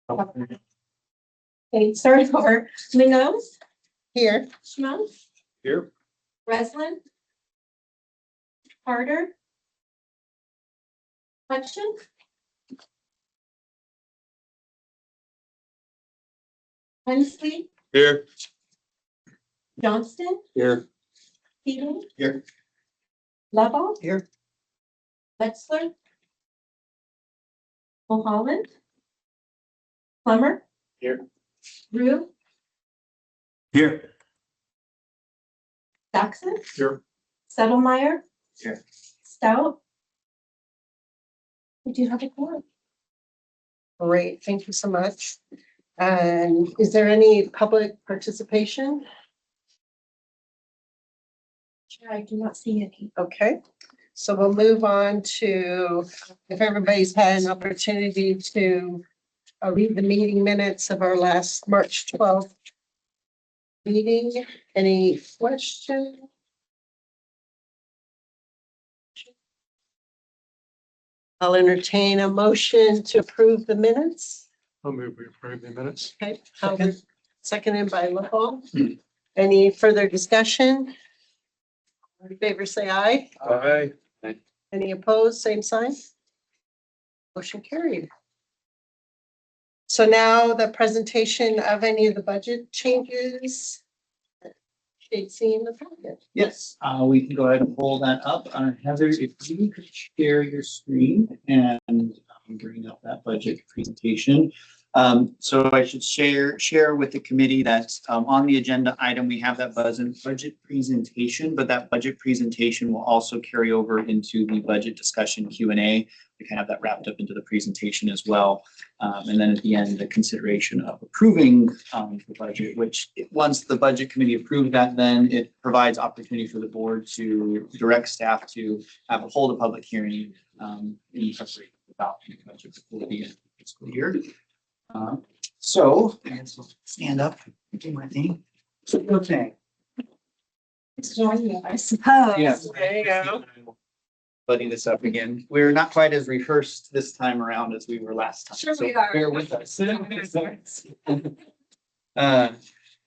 Okay, start over. Minos, Here. Schmuntz, Here. Breslin, Carter, Hutchin, Hensley, Here. Johnston, Here. Keating, Here. Lovell, Here. Wetzler, Mulholland, Plummer, Here. Rue, Here. Jackson, Here. Settlemeyer, Here. Stout. We do have a quorum. Great, thank you so much. And is there any public participation? Sure, I do not see any. Okay, so we'll move on to, if everybody's had an opportunity to read the meeting minutes of our last March 12th meeting. Any questions? I'll entertain a motion to approve the minutes. I'll move we approve the minutes. Okay, Howard, seconded by Lovell. Any further discussion? All in favor, say aye. Aye. Any opposed, same sign? Motion carried. So now the presentation of any of the budget changes. Shade in the packet. Yes, we can go ahead and pull that up. Heather, if you could share your screen and bring up that budget presentation. So I should share with the committee that on the agenda item, we have that budget presentation, but that budget presentation will also carry over into the budget discussion Q&A. We can have that wrapped up into the presentation as well. And then at the end, the consideration of approving the budget, which once the budget committee approved that, then it provides opportunity for the board to direct staff to hold a public hearing in preparation about the budget before the end of the fiscal year. So I guess we'll stand up and do my thing. Okay. It's join you, I suppose. Yes. There you go. Putting this up again. We're not quite as rehearsed this time around as we were last time. Sure so we are. Bear with us.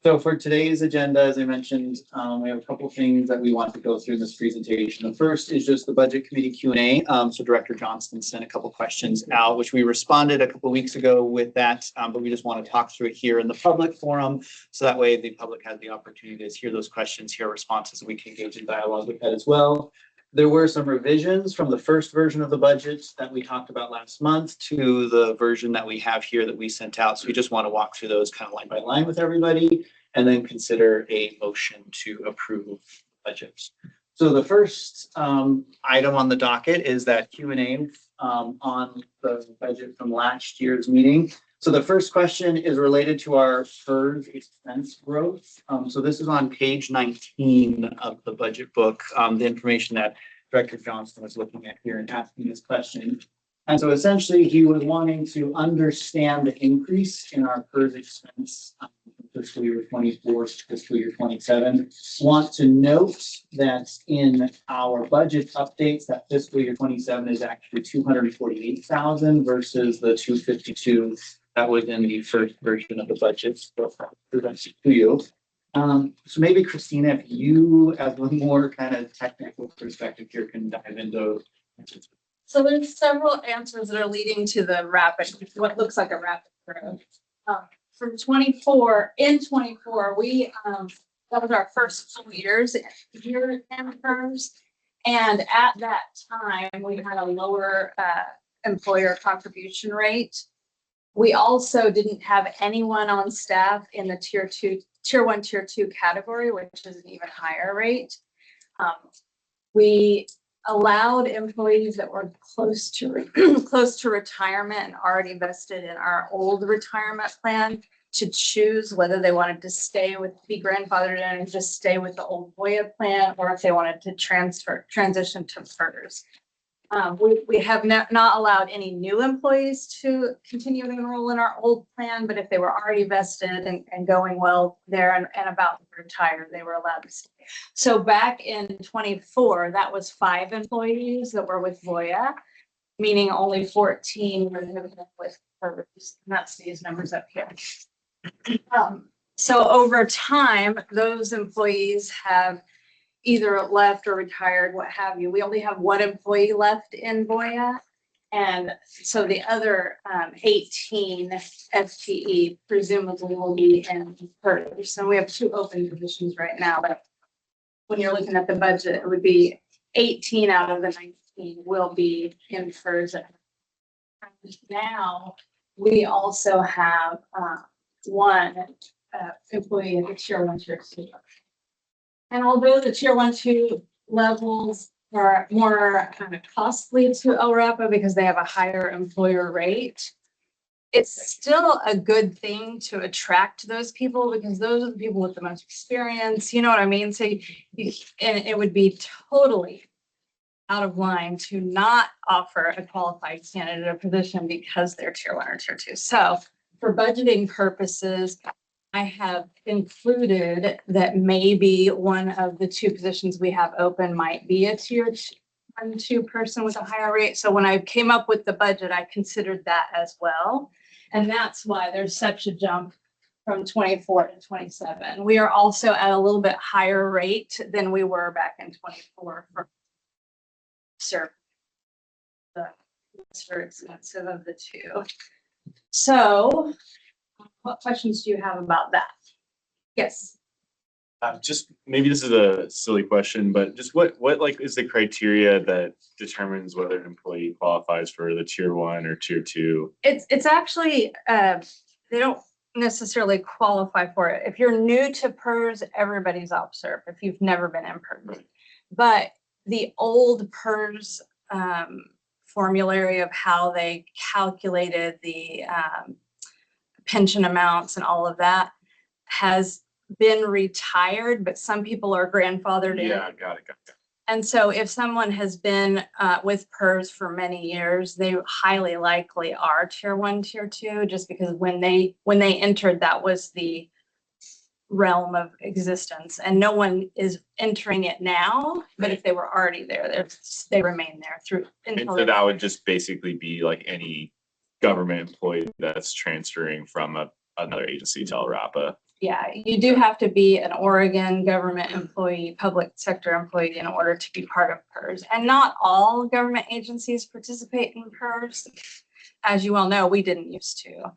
So for today's agenda, as I mentioned, we have a couple of things that we want to go through in this presentation. The first is just the budget committee Q&A. So Director Johnston sent a couple questions out, which we responded a couple of weeks ago with that, but we just want to talk through it here in the public forum. So that way the public has the opportunity to hear those questions, hear responses, and we can engage in dialogue with that as well. There were some revisions from the first version of the budget that we talked about last month to the version that we have here that we sent out. So we just want to walk through those kind of line by line with everybody and then consider a motion to approve budgets. So the first item on the docket is that Q&A on the budget from last year's meeting. So the first question is related to our PERS expense growth. So this is on page 19 of the budget book, the information that Director Johnston was looking at here and asking this question. And so essentially he was wanting to understand the increase in our PERS expense from fiscal year 24 to fiscal year 27. Want to note that in our budget updates, that fiscal year 27 is actually 248,000 versus the 252 that was in the first version of the budget presented to you. So maybe Christina, if you, as a more kind of technical perspective here, can dive into. So there's several answers that are leading to the rapid, what looks like a rapid growth. From 24, in 24, we that was our first full year in PERS, and at that time we had a lower employer contribution rate. We also didn't have anyone on staff in the tier 1, tier 2 category, which is an even higher rate. We allowed employees that were close to retirement and already vested in our old retirement plan to choose whether they wanted to be grandfathered in and just stay with the old Voya plan, or if they wanted to transition to PERS. We have not allowed any new employees to continue to enroll in our old plan, but if they were already vested and going well there and about to retire, they were allowed to stay. So back in 24, that was 5 employees that were with Voya. meaning only 14 were living with PERS, and that's these numbers up here. So over time, those employees have either left or retired, what have you. We only have one employee left in Boya. And so the other 18 FTE presumably will be in PERS. So we have 2 open positions right now, but when you're looking at the budget, it would be 18 out of the 19 will be in PERS. Now, we also have one employee at the tier 1, tier 2. And although the tier 1, 2 levels are more kind of costly to LRAPA because they have a higher employer rate, it's still a good thing to attract those people because those are the people with the most experience. You know what I mean? So, and it would be totally out of line to not offer a qualified candidate a position because they're tier 1 or tier 2. So for budgeting purposes, I have included that maybe one of the 2 positions we have open might be a tier 1, 2 person with a higher rate. So when I came up with the budget, I considered that as well. And that's why there's such a jump from 24 to 27. We are also at a little bit higher rate than we were back in 24 for serve. The most expensive of the 2. So what questions do you have about that? Yes. Just maybe this is a silly question, but just what like is the criteria that determines whether an employee qualifies for the tier 1 or tier 2? It's actually they don't necessarily qualify for it. If you're new to PERS, everybody's OPSERP if you've never been in PERS. But the old PERS formulary of how they calculated the pension amounts and all of that has been retired, but some people are grandfathered in. Yeah, got it. And so if someone has been with PERS for many years, they highly likely are tier 1, tier 2, just because when they entered, that was the realm of existence. And no one is entering it now, but if they were already there, they remain there through. And so that would just basically be like any government employee that's transferring from another agency to LRAPA. Yeah, you do have to be an Oregon government employee, public sector employee in order to be part of PERS. And not all government agencies participate in PERS. As you all know, we didn't used to.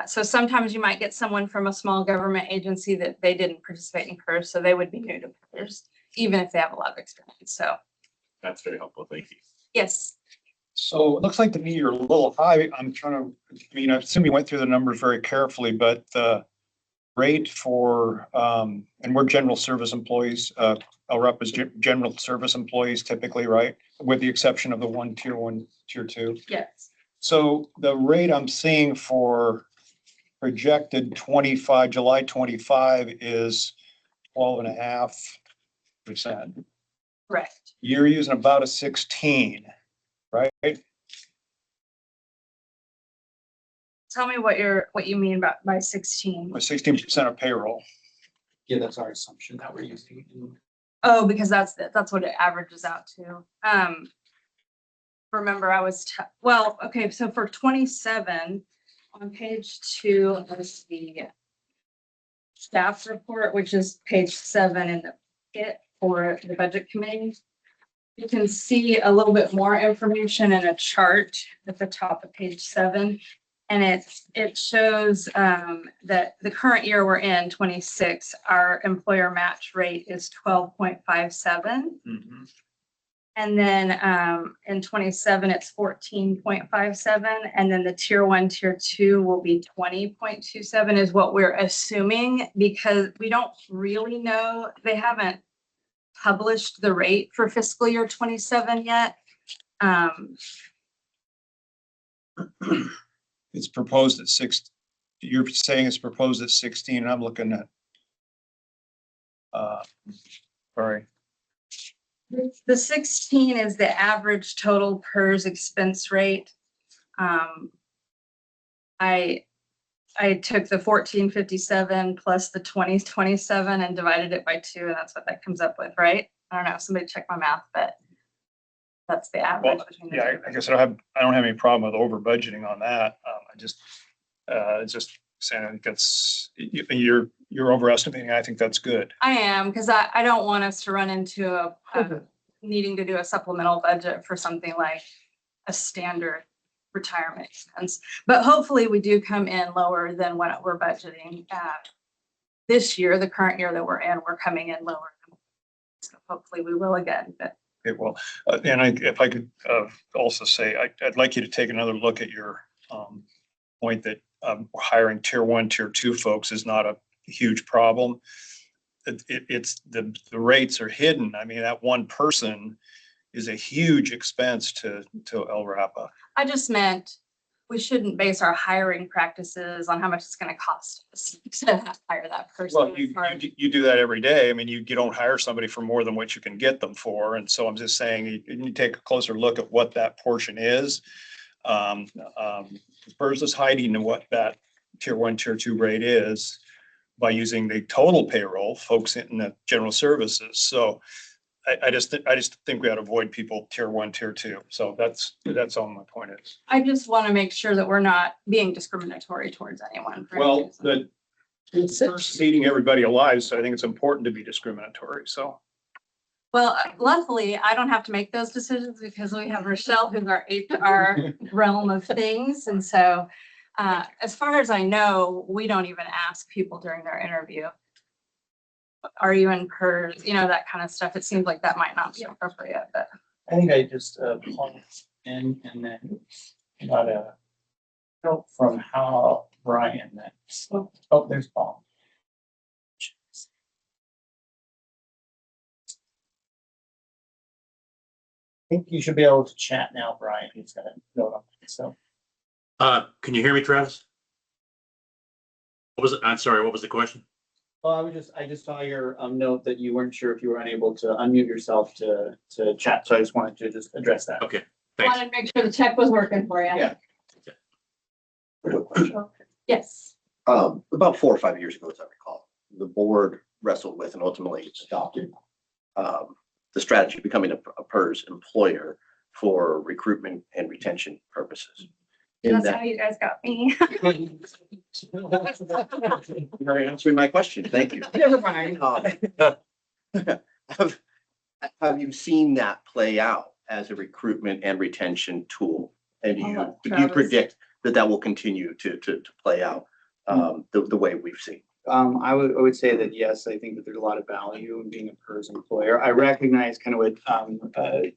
So sometimes you might get someone from a small government agency that they didn't participate in PERS, so they would be new to PERS, even if they have a lot of experience. So that's very helpful. Thank you. Yes. So it looks like to me you're a little high. I assume you went through the numbers very carefully, but the rate for, and we're general service employees, LREP is general service employees typically, right? With the exception of the tier 1, tier 2. Yes. So the rate I'm seeing for projected July 25 is 12.5%. Correct. You're using about a 16, right? Tell me what you mean by 16. Or 16% of payroll. Yeah, that's our assumption that we're using. Oh, because that's what it averages out to. Remember, okay, so for 27 on page 2 of the staff report, which is page 7 in the kit for the budget committee, you can see a little bit more information in a chart at the top of page 7. And it shows that the current year we're in, 26, our employer match rate is 12.57. Mm-hmm. And then in 27, it's 14.57. And then the tier 1, tier 2 will be 20.27 is what we're assuming, because we don't really know. They haven't published the rate for fiscal year 27 yet. It's proposed at 6. You're saying it's proposed at 16, and I'm looking at, sorry. The 16 is the average total PERS expense rate. I took the 1457 plus the 2027 and divided it by 2, and that's what that comes up with, right? I don't know, somebody check my math, but That's the average Well, between the yeah, two. I guess I don't have any problem with over budgeting on that. It's just saying, I think that's, you're overestimating. I think that's good. I am, because I don't want us to run into needing to do a supplemental budget for something like a standard retirement expense. But hopefully we do come in lower than what we're budgeting this year, the current year that we're in, we're coming in lower. So hopefully we will again, but It will. And if I could also say, I'd like you to take another look at your point that hiring tier 1, tier 2 folks is not a huge problem. It's the rates are hidden. I mean, that one person is a huge expense to LRAPA. I just meant we shouldn't base our hiring practices on how much it's going to cost us to hire that person. Well, you do that every day. I mean, you don't hire somebody for more than what you can get them for. And so I'm just saying, you take a closer look at what that portion is. PERS is hiding what that tier 1, tier 2 rate is by using the total payroll, folks in the general services. So I just think we ought to avoid people tier 1, tier 2. So that's all my point is. I just want to make sure that we're not being discriminatory towards anyone. for any Well, reason. first meeting everybody alive, so I think it's important to be discriminatory. So Well, luckily, I don't have to make those decisions because we have Rochelle, who's our HR realm of things. And so as far as I know, we don't even ask people during their interview, are you in PERS, that kind of stuff. It seems like that might not be appropriate, but I think I just plugged in and then got a help from how Brian that, oh, there's Paul. I think you should be able to chat now, Brian. He's got a note on it, so. Can you hear me, Travis? What was it? I'm sorry, what was the question? Well, I just saw your note that you weren't sure if you were unable to unmute yourself to chat, so I just wanted to just address that. Okay, thanks. wanted to make sure the check was working for you. Yeah. Quick question. Yes. About 4 or 5 years ago, as I recall, the board wrestled with and ultimately adopted the strategy of becoming a PERS employer for recruitment and retention purposes. In That's that, how you guys got me. you're answering my question. Thank you. Never mind. Have you seen that play out as a recruitment and retention tool? And I'll do let you Travis- predict that will continue to play out the way we've seen? I would say that, yes, I think that there's a lot of value in being a PERS employer. I recognize kind of what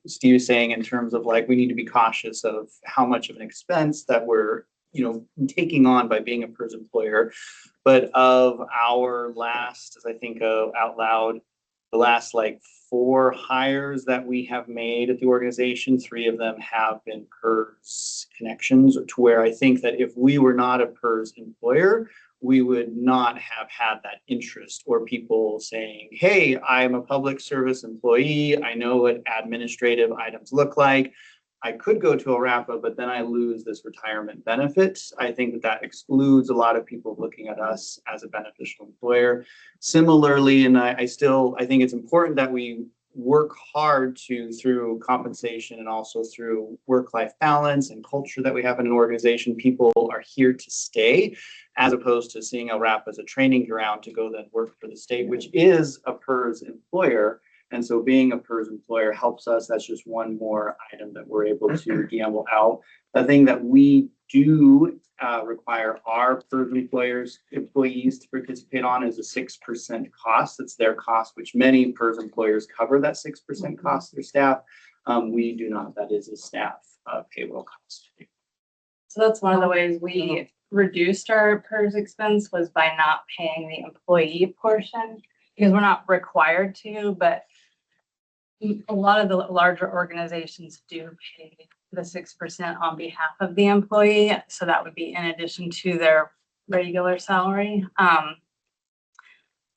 Steve is saying in terms of like, we need to be cautious of how much of an expense that we're, taking on by being a PERS employer. But of our last, as I think out loud, the last like 4 hires that we have made at the organization, 3 of them have been PERS connections, to where I think that if we were not a PERS employer, we would not have had that interest or people saying, hey, I'm a public service employee. I know what administrative items look like. I could go to LRAPA, but then I lose this retirement benefit. I think that excludes a lot of people looking at us as a beneficial employer. Similarly, and I think it's important that we work hard through compensation and also through work-life balance and culture that we have in an organization. People are here to stay, as opposed to seeing LRAPA as a training ground to go then work for the state, which is a PERS employer. And so being a PERS employer helps us. That's just one more item that we're able to gamble out. The thing that we do require our PERS employees to participate on is a 6% cost. That's their cost, which many PERS employers cover that 6% cost to their staff. We do not. That is a staff payroll cost. So that's one of the ways we reduced our PERS expense, was by not paying the employee portion, because we're not required to, but a lot of the larger organizations do pay the 6% on behalf of the employee. So that would be in addition to their regular salary.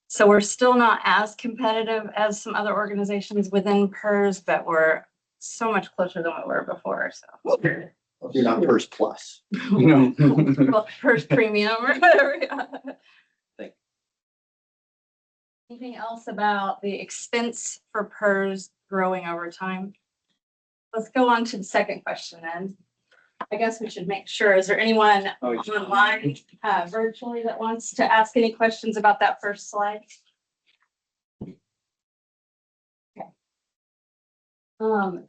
So we're still not as competitive as some other organizations within PERS, but we're so much closer than we were before, so. You're not PERS plus. Well, PERS premium or whatever. Thank Anything else about the expense for PERS growing over time? let's go on to the second question then. I guess we should make sure, is there anyone online, virtually that wants to ask any questions about that first slide? Okay.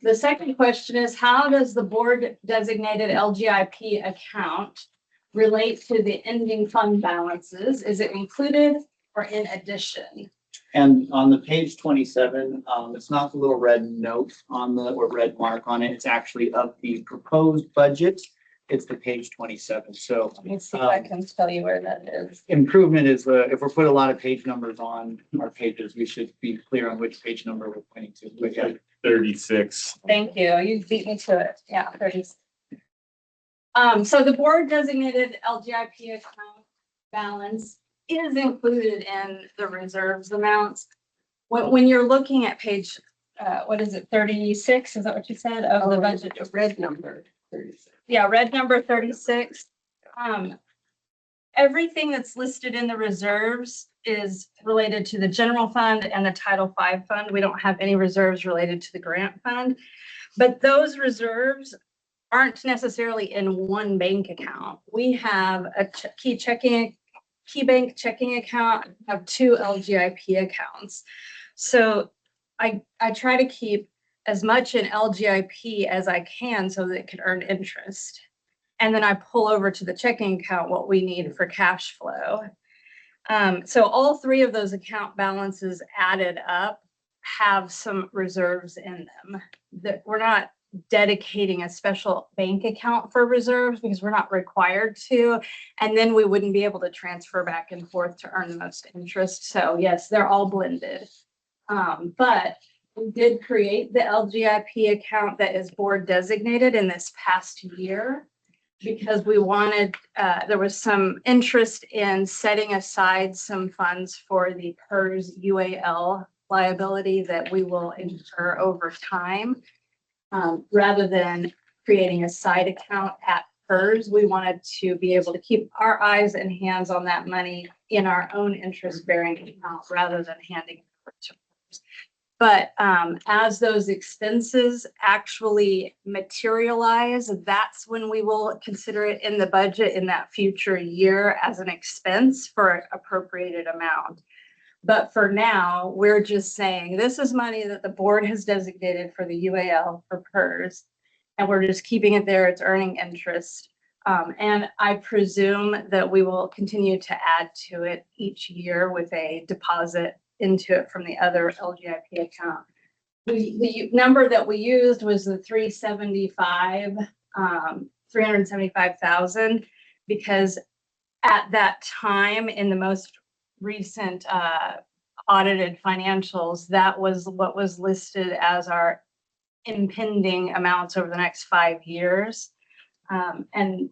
The second question is, how does the board designated LGIP account relate to the ending fund balances? Is it included or in addition? And on the page 27, it's not the little red note on the, or red mark on it. It's actually of the proposed budget. It's the page 27. So Let me see if I can tell you where that is. improvement is, if we're put a lot of page numbers on our pages, we should be clear on which page number we're pointing to. But yeah, 36. Thank you. You beat me to it. Yeah, 30. So the board designated LGIP account balance is included in the reserves amounts. When you're looking at page, what is it, 36? Is that what you said of the budget? A red number. 36. Yeah, red number 36. Everything that's listed in the reserves is related to the general fund and the Title V fund. We don't have any reserves related to the grant fund, but those reserves aren't necessarily in one bank account. We have a key bank checking account, have two LGIP accounts. So I try to keep as much in LGIP as I can so that it can earn interest. And then I pull over to the checking account what we need for cash flow. So all three of those account balances added up have some reserves in them. That we're not dedicating a special bank account for reserves because we're not required to. And then we wouldn't be able to transfer back and forth to earn the most interest. So yes, they're all blended. But we did create the LGIP account that is board designated in this past year because we wanted, there was some interest in setting aside some funds for the PERS UAL liability that we will incur over time. Rather than creating a side account at PERS, we wanted to be able to keep our eyes and hands on that money in our own interest-bearing account rather than handing it over to PERS. But as those expenses actually materialize, that's when we will consider it in the budget in that future year as an expense for an appropriated amount. But for now, we're just saying this is money that the board has designated for the UAL for PERS, and we're just keeping it there. It's earning interest. And I presume that we will continue to add to it each year with a deposit into it from the other LGIP account. The number that we used was the 375,000, because at that time in the most recent audited financials, that was what was listed as our impending amounts over the next 5 years. And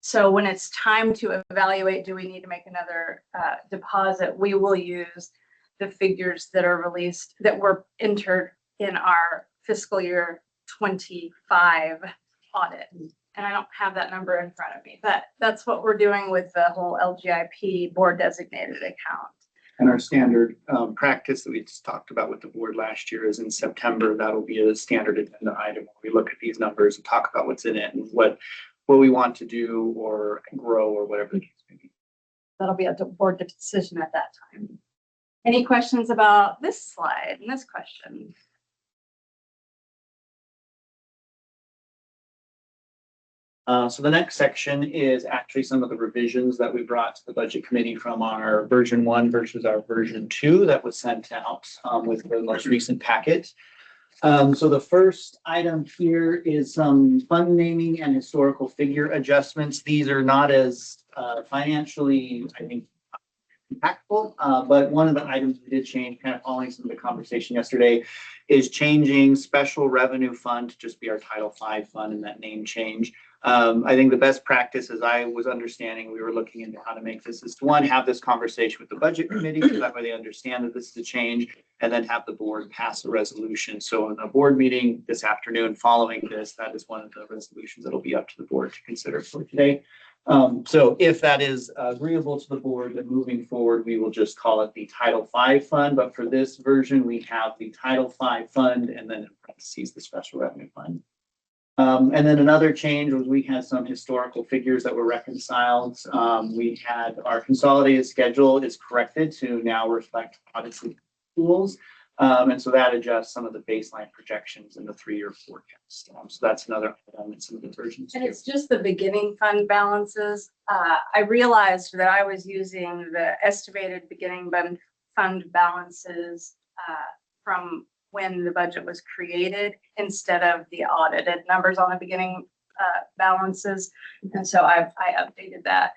so when it's time to evaluate, do we need to make another deposit, we will use the figures that are released, that were entered in our fiscal year 25 audit. And I don't have that number in front of me, but that's what we're doing with the whole LGIP board designated account. and our standard practice that we just talked about with the board last year is in September. That'll be a standard agenda item where we look at these numbers and talk about what's in it and what we want to do or grow or whatever the case may be. That'll be a board decision at that time. Any questions about this slide and this question? So the next section is actually some of the revisions that we brought to the budget committee from our version 1 versus our version 2 that was sent out with the most recent packet. So the first item here is some fund naming and historical figure adjustments. These are not as financially, I think, impactful, but one of the items we did change, kind of following some of the conversation yesterday, is changing special revenue fund to just be our Title V fund and that name change. I think the best practice, as I was understanding, we were looking into how to make this, is to one, have this conversation with the budget committee, so that way they understand that this is a change, and then have the board pass a resolution. So in a board meeting this afternoon following this, that is one of the resolutions that'll be up to the board to consider for today. So if that is agreeable to the board, then moving forward, we will just call it the Title V fund. But for this version, we have the Title V fund and then in parentheses, the special revenue fund. And then another change was we had some historical figures that were reconciled. We had our consolidated schedule is corrected to now reflect audited tools. And so that adjusts some of the baseline projections in the 3-year forecast. So that's another item in some of the versions. And too. it's just the beginning fund balances. I realized that I was using the estimated beginning fund balances from when the budget was created instead of the audited numbers on the beginning balances. And so I updated that.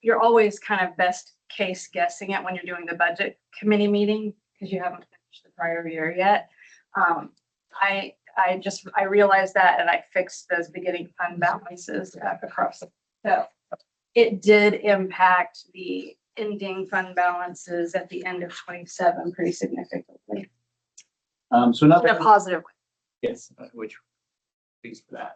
You're always kind of best case guessing it when you're doing the budget committee meeting because you haven't finished the prior year yet. I realized that and I fixed those beginning fund balances across. So it did impact the ending fund balances at the end of 27 pretty significantly. So In another a positive way. yes, which pleased for that.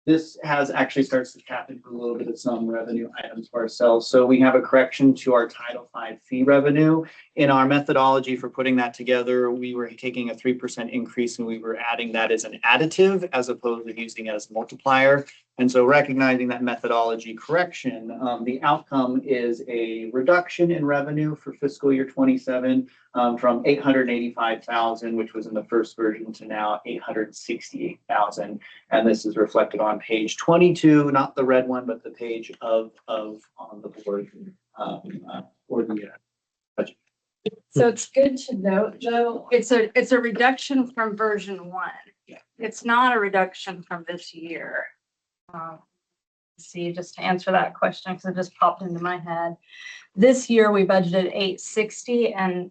This has actually starts to tap into a little bit of some revenue items for ourselves. So we have a correction to our Title V fee revenue. In our methodology for putting that together, we were taking a 3% increase and we were adding that as an additive as opposed to using it as a multiplier. And so recognizing that methodology correction, the outcome is a reduction in revenue for fiscal year 27 from 885,000, which was in the first version, to now 868,000. And this is reflected on page 22, not the red one, but the page of on the board or the budget. So it's good to note, Joe, it's a reduction from version 1. Yeah. It's not a reduction from this year. See, just to answer that question, because it just popped into my head. This year we budgeted 860 and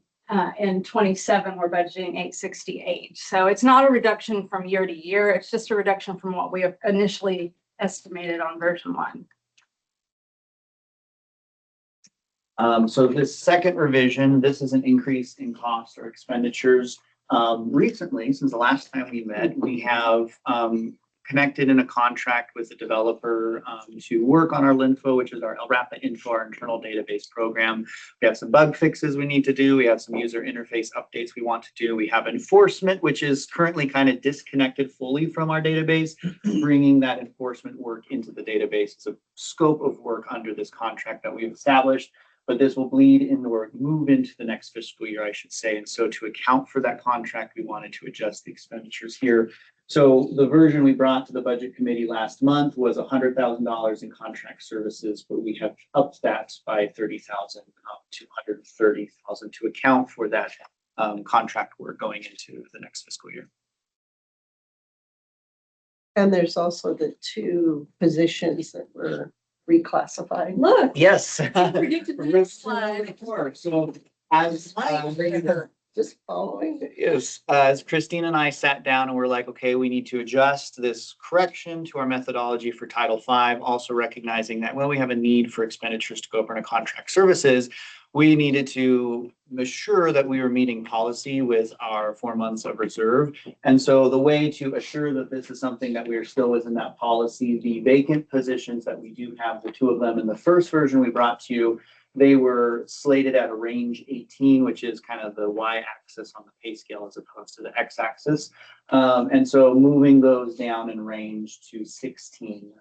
in 27 we're budgeting 868. So it's not a reduction from year to year. It's just a reduction from what we have initially estimated on version 1. So this second revision, this is an increase in costs or expenditures. Recently, since the last time we met, we have connected in a contract with the developer to work on our LINFO, which is our LRAPA info, our internal database program. We have some bug fixes we need to do. We have some user interface updates we want to do. We have enforcement, which is currently kind of disconnected fully from our database. Bringing that enforcement work into the database is a scope of work under this contract that we've established. But this will bleed into or move into the next fiscal year, I should say. And so to account for that contract, we wanted to adjust the expenditures here. So the version we brought to the budget committee last month was $100,000 in contract services, but we have upped that by 30,000 to 130,000 to account for that contract work going into the next fiscal year. And there's also the 2 positions that were reclassified. Look, Yes. predicted the next slide. So as Just following. yes, as Christine and I sat down and we're like, okay, we need to adjust this correction to our methodology for Title V, also recognizing that when we have a need for expenditures to go up into contract services, we needed to assure that we were meeting policy with our 4 months of reserve. And so the way to assure that this is something that we are still within that policy, the vacant positions that we do have, the 2 of them in the first version we brought to you, they were slated at a range 18, which is kind of the y-axis on the pay scale as opposed to the x-axis. And so moving those down in range to 16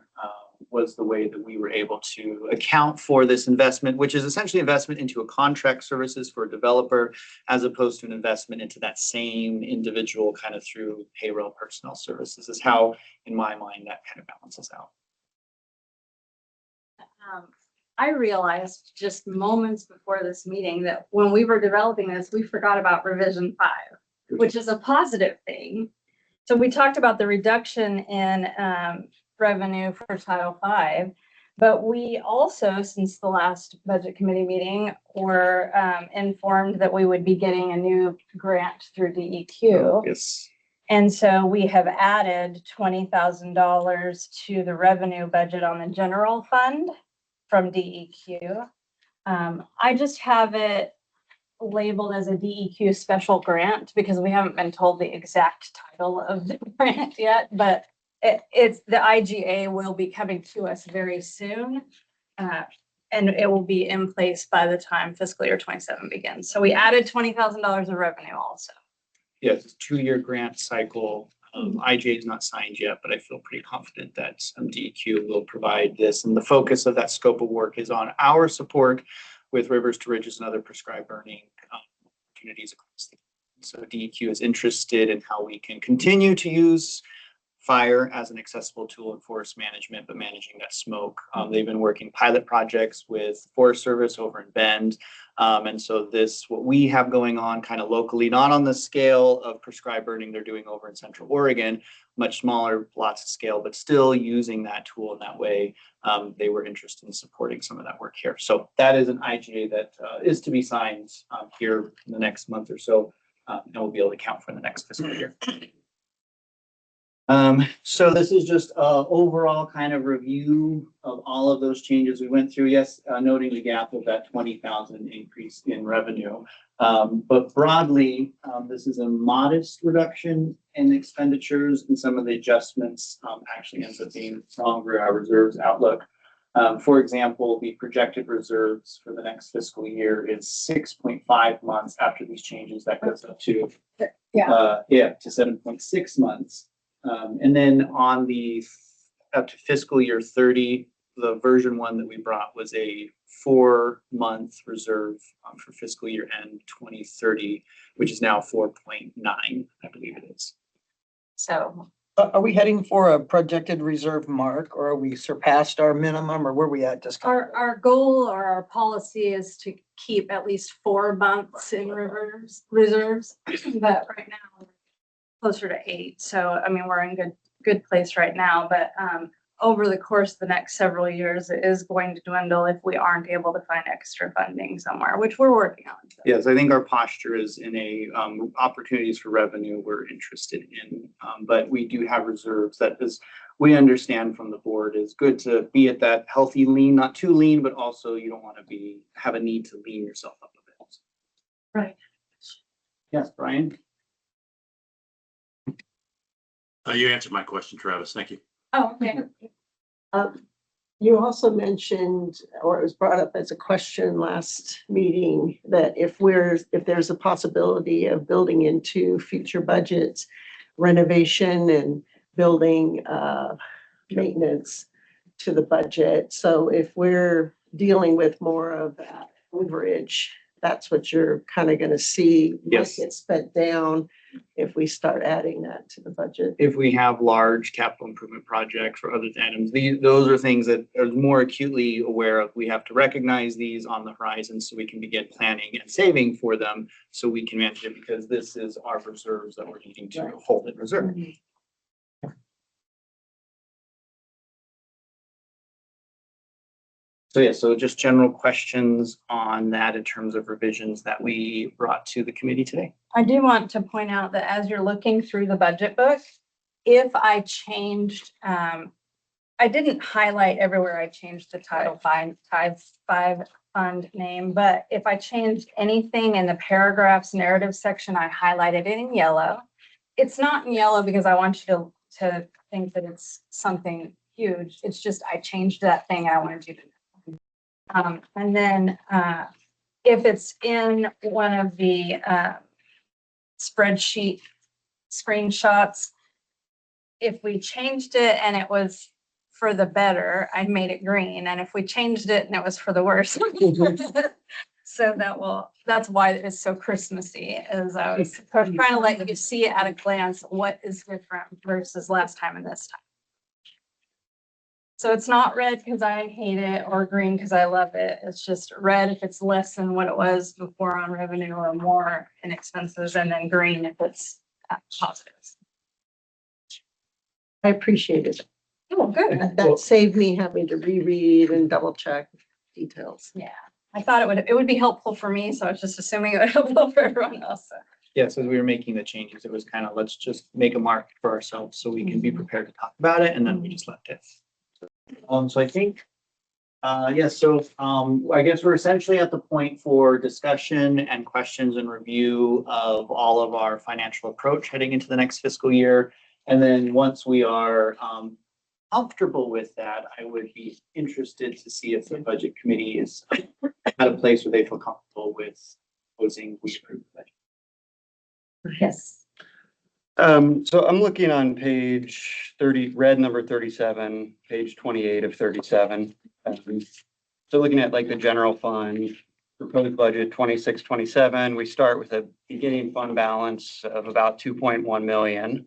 was the way that we were able to account for this investment, which is essentially investment into a contract services for a developer, as opposed to an investment into that same individual kind of through payroll personnel services is how, in my mind, that kind of balances out. I realized just moments before this meeting that when we were developing this, we forgot about revision 5, which is a positive thing. So we talked about the reduction in revenue for Title V, but we also, since the last budget committee meeting, were informed that we would be getting a new grant through DEQ. Yes. And so we have added $20,000 to the revenue budget on the general fund from DEQ. I just have it labeled as a DEQ special grant because we haven't been told the exact title of the grant yet, but It's the IGA will be coming to us very soon. And it will be in place by the time fiscal year 27 begins. So we added $20,000 of revenue also. Yes, it's a 2-year grant cycle. IJ is not signed yet, but I feel pretty confident that DEQ will provide this. And the focus of that scope of work is on our support with rivers to ridges and other prescribed burning opportunities across the. So DEQ is interested in how we can continue to use fire as an accessible tool in forest management, but managing that smoke. They've been working pilot projects with Forest Service over in Bend. And so what we have going on kind of locally, not on the scale of prescribed burning they're doing over in Central Oregon, much smaller, lots of scale, but still using that tool in that way. They were interested in supporting some of that work here. So that is an IGA that is to be signed here in the next month or so, and we'll be able to count for the next fiscal year. So this is just a overall kind of review of all of those changes we went through. Yes, noting the gap of that 20,000 increase in revenue. But broadly, this is a modest reduction in expenditures, and some of the adjustments actually ends up being stronger our reserves outlook. For example, the projected reserves for the next fiscal year is 6.5 months after these changes. That goes up to to 7.6 months. And then on the up to fiscal year 30, the version 1 that we brought was a 4-month reserve for fiscal year end 2030, which is now 4.9, I believe it is. So Are we heading for a projected reserve mark, or are we surpassed our minimum, or where are we at? Just our goal or our policy is to keep at least 4 months in reserves, but right now we're closer to 8. So, I mean, we're in good place right now, but over the course of the next several years, it is going to dwindle if we aren't able to find extra funding somewhere, which we're working on. So. Yes, I think our posture is in a opportunities for revenue we're interested in, but we do have reserves that is, we understand from the board is good to be at that healthy lean, not too lean, but also you don't want to have a need to lean yourself up a bit. Right. Yes, Brian? You answered my question, Travis. Thank you. Oh, okay. You also mentioned, or it was brought up as a question last meeting, that if there's a possibility of building into future budgets, renovation and building maintenance to the budget. So if we're dealing with more of that overage, that's what you're kind of going to see. Yes. Get spent down if we start adding that to the budget. If we have large capital improvement projects or other items, those are things that are more acutely aware of. We have to recognize these on the horizon so we can begin planning and saving for them so we can manage it, because this is our reserves that we're needing to hold in reserve. So yeah, so just general questions on that in terms of revisions that we brought to the committee today. I do want to point out that as you're looking through the budget book, if I changed, I didn't highlight everywhere I changed the Title V fund name, but if I changed anything in the paragraphs narrative section, I highlighted it in yellow. It's not in yellow because I want you to think that it's something huge. It's just I changed that thing and I wanted you to know. And then if it's in one of the spreadsheet screenshots, if we changed it and it was for the better, I made it green. And if we changed it and it was for the worse, so that's why it is so Christmassy, as I was trying to let you see it at a glance, what is different versus last time and this time. So it's not red because I hate it or green because I love it. It's just red if it's less than what it was before on revenue or more in expenses, and then green if it's positives. I appreciate it. Oh, good. That saved me having to reread and double check details. Yeah, I thought it would be helpful for me, so I was just assuming it would be helpful for everyone else. So. Yes, as we were making the changes, it was kind of, let's just make a mark for ourselves so we can be prepared to talk about it, and then we just left it. So I think, yes, so I guess we're essentially at the point for discussion and questions and review of all of our financial approach heading into the next fiscal year. And then once we are comfortable with that, I would be interested to see if the budget committee is at a place where they feel comfortable with proposing we approve the budget. Yes. So I'm looking on page 30, red number 37, page 28 of 37. So looking at like the general fund, proposed budget 26, 27, we start with a beginning fund balance of about 2.1 million.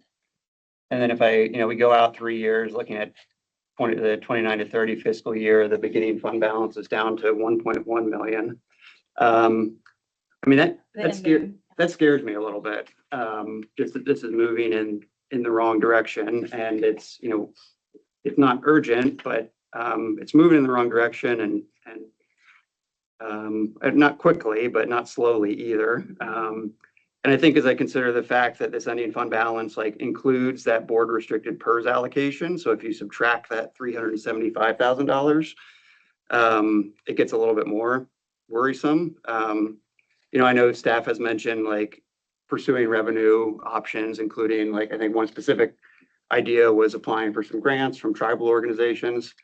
And then if we go out 3 years, looking at the 29 to 30 fiscal year, the beginning fund balance is down to 1.1 million. I mean, that scares me a little bit. Just that this is moving in the wrong direction, and it's, it's not urgent, but it's moving in the wrong direction, and not quickly, but not slowly either. And I think as I consider the fact that this ending fund balance like includes that board restricted PERS allocation, so if you subtract that $375,000, it gets a little bit more worrisome. I know staff has mentioned like pursuing revenue options, including like, I think one specific idea was applying for some grants from tribal organizations.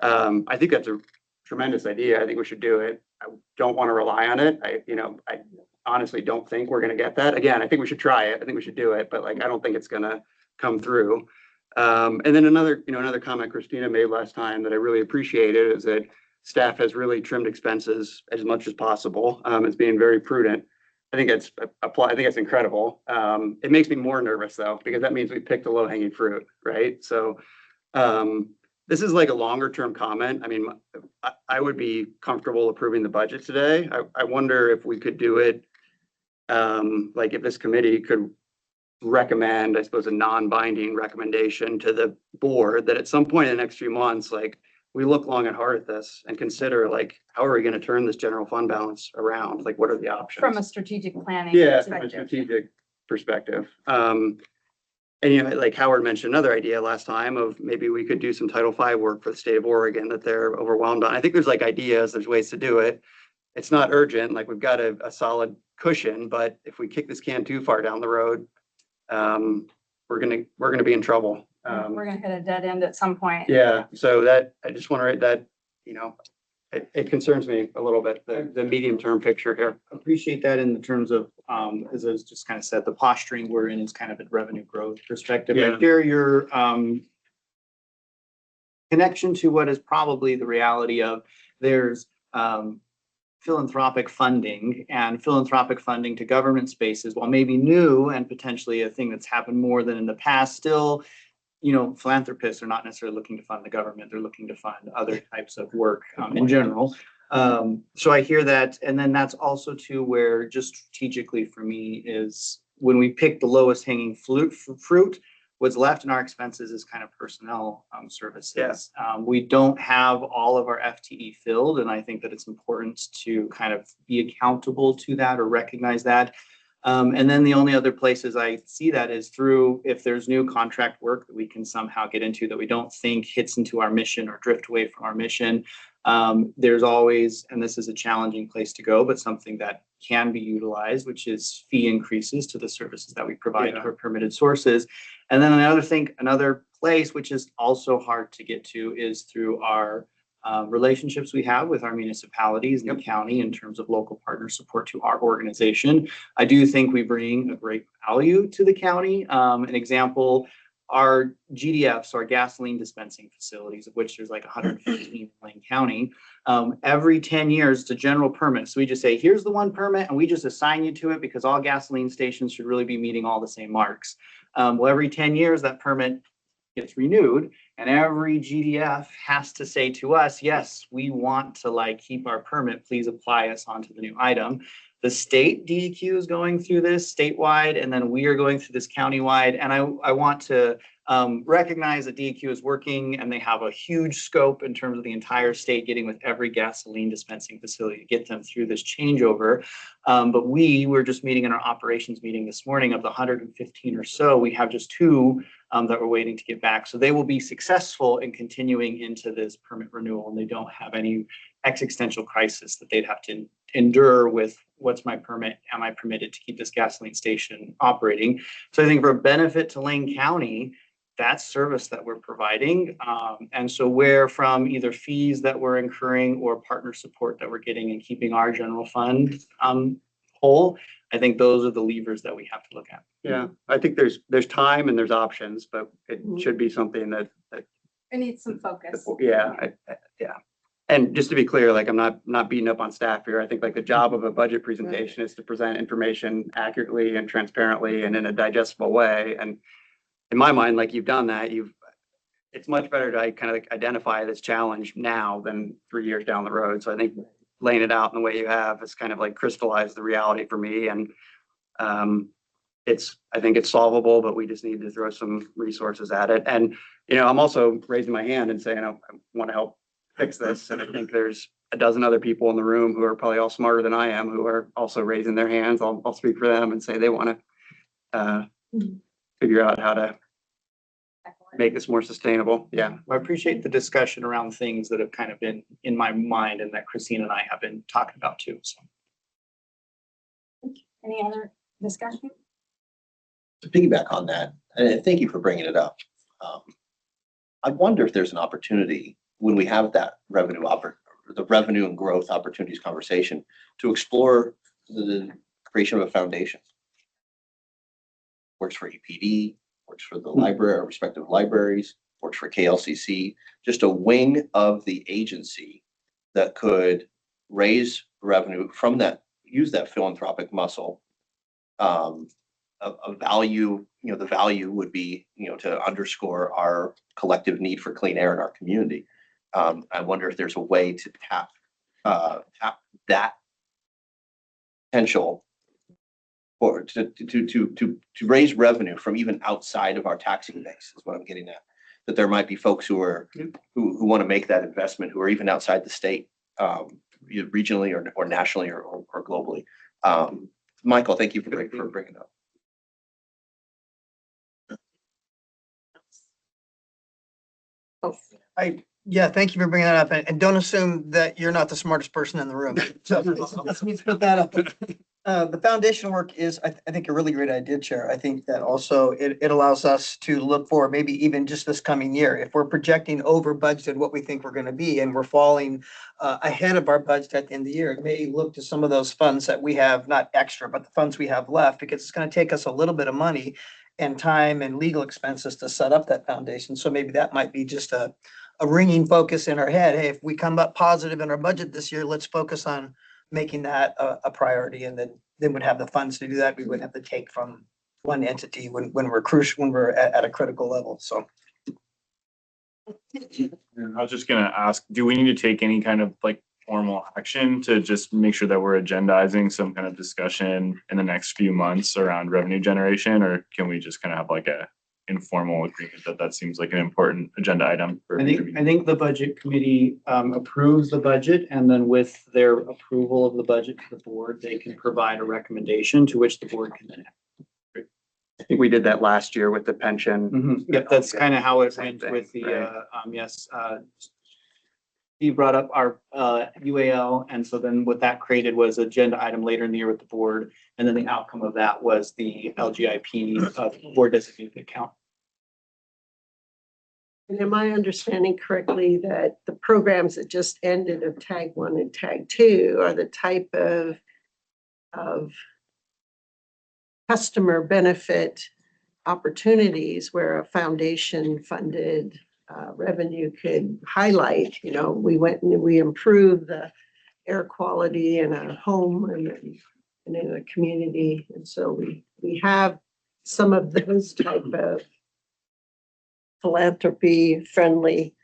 I think that's a tremendous idea. I think we should do it. I don't want to rely on it. I honestly don't think we're going to get that. Again, I think we should try it. I think we should do it, but like, I don't think it's going to come through. And then another comment Christina made last time that I really appreciated is that staff has really trimmed expenses as much as possible. It's being very prudent. I think it's incredible. It makes me more nervous though, because that means we picked the low hanging fruit, right? So this is like a longer term comment. I mean, I would be comfortable approving the budget today. I wonder if we could do it, like if this committee could recommend, I suppose, a non-binding recommendation to the board that at some point in the next few months, like we look long and hard at this and consider like, how are we going to turn this general fund balance around? Like, what are the options? From a strategic planning Yeah, from a perspective. strategic perspective. And like Howard mentioned another idea last time of maybe we could do some Title V work for the state of Oregon that they're overwhelmed on. I think there's like ideas, there's ways to do it. It's not urgent, like we've got a solid cushion, but if we kick this can too far down the road, we're gonna be in trouble. We're gonna hit a dead end at some point. Yeah, so that, I just want to write that, it concerns me a little bit, the medium term picture here. Appreciate that in the terms of, as I was just kind of said, the posturing we're in is kind of a revenue growth perspective. Yeah. I share your connection to what is probably the reality of there's philanthropic funding to government spaces, while maybe new and potentially a thing that's happened more than in the past, still, philanthropists are not necessarily looking to fund the government. They're looking to fund other types of work in general. So I hear that. And then that's also too where just strategically for me is when we pick the lowest hanging fruit, what's left in our expenses is kind of personnel services. Yeah. We don't have all of our FTE filled, and I think that it's important to kind of be accountable to that or recognize that. And then the only other places I see that is through if there's new contract work that we can somehow get into that we don't think hits into our mission or drift away from our mission. There's always, and this is a challenging place to go, but something that can be utilized, which is fee increases to the services that we provide to our permitted sources. And then another place, which is also hard to get to, is through our relationships we have with our municipalities and the county in terms of local partner support to our organization. I do think we bring a great value to the county. An example, our GDFs, our gasoline dispensing facilities, of which there's like 115 in Lane County, every 10 years it's a general permit. So we just say, here's the one permit and we just assign you to it because all gasoline stations should really be meeting all the same marks. Well, every 10 years that permit gets renewed and every GDF has to say to us, yes, we want to keep our permit, please apply us onto the new item. The state DEQ is going through this statewide, and then we are going through this countywide. And I want to recognize that DEQ is working and they have a huge scope in terms of the entire state, getting with every gasoline dispensing facility to get them through this changeover. But we were just meeting in our operations meeting this morning. Of the 115 or so, we have just 2 that we're waiting to get back. So they will be successful in continuing into this permit renewal, and they don't have any existential crisis that they'd have to endure with what's my permit? Am I permitted to keep this gasoline station operating? So I think for a benefit to Lane County, that's service that we're providing. And so where from either fees that we're incurring or partner support that we're getting and keeping our general fund whole, I think those are the levers that we have to look at. Yeah, I think there's time and there's options, but it should be something that We need some focus. yeah, yeah. And just to be clear, like I'm not beating up on staff here. I think like the job of a budget presentation is to present information accurately and transparently and in a digestible way. And in my mind, like you've done that, it's much better to kind of like identify this challenge now than 3 years down the road. So I think laying it out in the way you have has kind of like crystallized the reality for me. And I think it's solvable, but we just need to throw some resources at it. And, I'm also raising my hand and saying, I want to help fix this. And I think there's a dozen other people in the room who are probably all smarter than I am, who are also raising their hands. I'll speak for them and say they want to figure out how to make this more sustainable. Yeah. I appreciate the discussion around things that have kind of been in my mind and that Christine and I have been talking about too. So. Any other discussion? To piggyback on that, and thank you for bringing it up. I wonder if there's an opportunity when we have that the revenue and growth opportunities conversation to explore the creation of a foundation. Works for EPD, works for the library, or respective libraries, works for KLCC, just a wing of the agency that could raise revenue from that, use that philanthropic muscle. A value, the value would be, to underscore our collective need for clean air in our community. I wonder if there's a way to tap that potential or to raise revenue from even outside of our taxing base is what I'm getting at. That there might be folks who who want to make that investment, who are even outside the state, regionally or nationally or globally. Michael, thank you for bringing it up. Yeah, thank you for bringing that up, and don't assume that you're not the smartest person in the room. So let's put that up. The foundation work is, I think, a really great idea, Chair. I think that also it allows us to look for maybe even just this coming year. If we're projecting over budgeted what we think we're going to be, and we're falling ahead of our budget at the end of the year, it may look to some of those funds that we have, not extra, but the funds we have left, because it's going to take us a little bit of money and time and legal expenses to set up that foundation. So maybe that might be just a ringing focus in our head. Hey, if we come up positive in our budget this year, let's focus on making that a priority, and then would have the funds to do that. We wouldn't have to take from one entity when we're crucial, when we're at a critical level. So. I was just gonna ask, do we need to take any kind of like formal action to just make sure that we're agendizing some kind of discussion in the next few months around revenue generation, or can we just kind of have like a informal agreement that seems like an important agenda item? I think the budget committee approves the budget, and then with their approval of the budget to the board, they can provide a recommendation to which the board can then act. I think we did that last year with the pension. Yep, that's kind of how it went with the, yes. Steve brought up our UAL, and so then what that created was agenda item later in the year with the board, and then the outcome of that was the LGIP board designated account. And am I understanding correctly that the programs that just ended of Tag 1 and Tag 2 are the type of customer benefit opportunities where a foundation funded revenue could highlight, we went and we improved the air quality in a home and in a community. And so we have some of those type of philanthropy friendly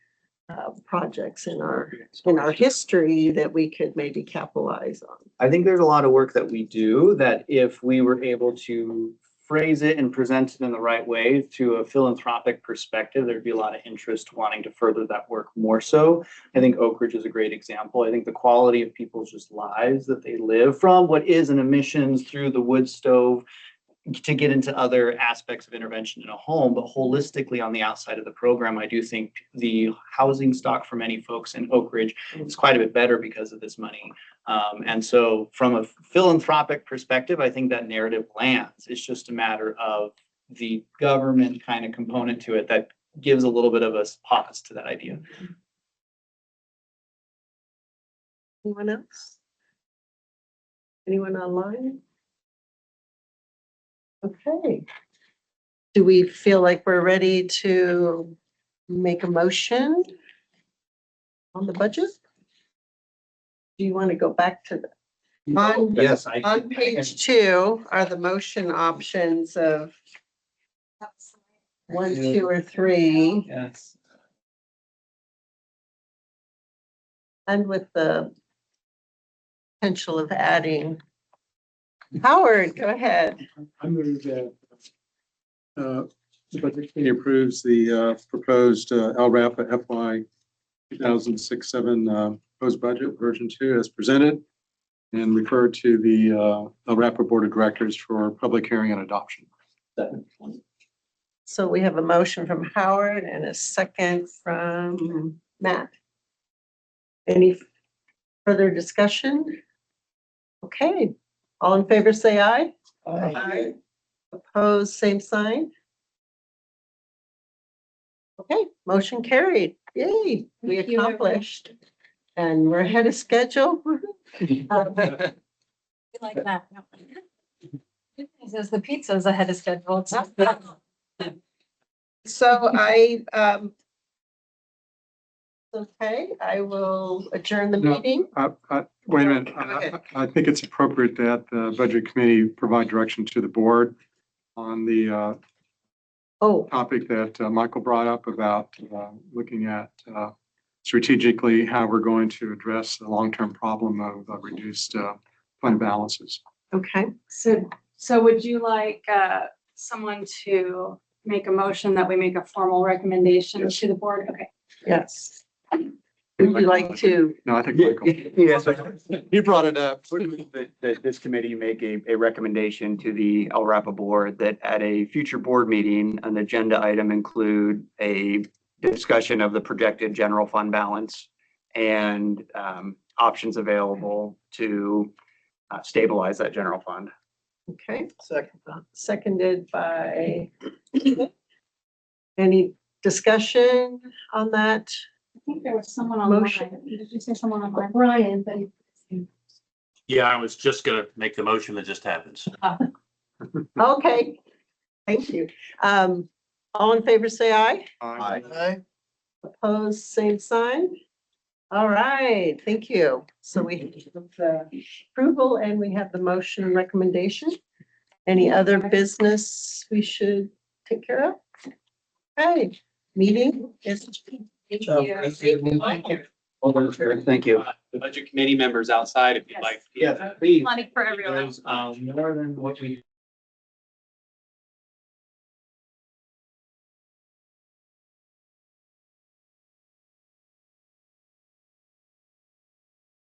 projects in our history that we could maybe capitalize on. I think there's a lot of work that we do that if we were able to phrase it and present it in the right way to a philanthropic perspective, there'd be a lot of interest wanting to further that work more so. I think Oak Ridge is a great example. I think the quality of people's just lives that they live from what is an emissions through the wood stove to get into other aspects of intervention in a home, but holistically on the outside of the program, I do think the housing stock for many folks in Oak Ridge is quite a bit better because of this money. And so from a philanthropic perspective, I think that narrative lands. It's just a matter of the government kind of component to it that gives a little bit of a pause to that idea. Anyone else? Anyone online? Okay. Do we feel like we're ready to make a motion on the budget? Do you want to go back to the, on, Yes, on page 2 are the motion options of 1, 2, or 3, Yes. and with the potential of adding. Howard, go ahead. I move that the budget committee approves the proposed LRAPA FY 2006-07 proposed budget version 2 as presented and refer to the LRAPA Board of Directors for public hearing and adoption. So we have a motion from Howard and a second from Matt. Any further discussion? Okay, all in favor, say aye. Aye. Opposed, same sign. Okay, motion carried. Yay, we Thank you, accomplished. And we're ahead of schedule. We like that. Good news is the pizza's ahead of schedule. So okay, I will adjourn the No. meeting. Wait a minute. Go ahead. I think it's appropriate that the budget committee provide direction to the board on the Oh, topic that Michael brought up about looking at strategically how we're going to address the long-term problem of reduced fund balances. okay. So would you like someone to make a motion that we make a formal recommendation to the board? Okay. Yes. Would you like to? No, I think Michael. Yes, you brought it up. That this committee make a recommendation to the LRAPA board that at a future board meeting, an agenda item include a discussion of the projected general fund balance and options available to stabilize that general fund. Okay, seconded by. Any discussion on that? I think there was someone Motion. online. Did you say someone online? Brian, but Yeah, I was just gonna make the motion that just happens. Okay, thank you. All in favor, say aye. Aye. Opposed, same sign. All right, thank you. So we have the approval and we have the motion recommendation. Any other business we should take care of? Okay, meeting is. Thank you. Thank you. The budget committee members outside, if you'd like. Yeah, please. Money for everyone. There's more than what we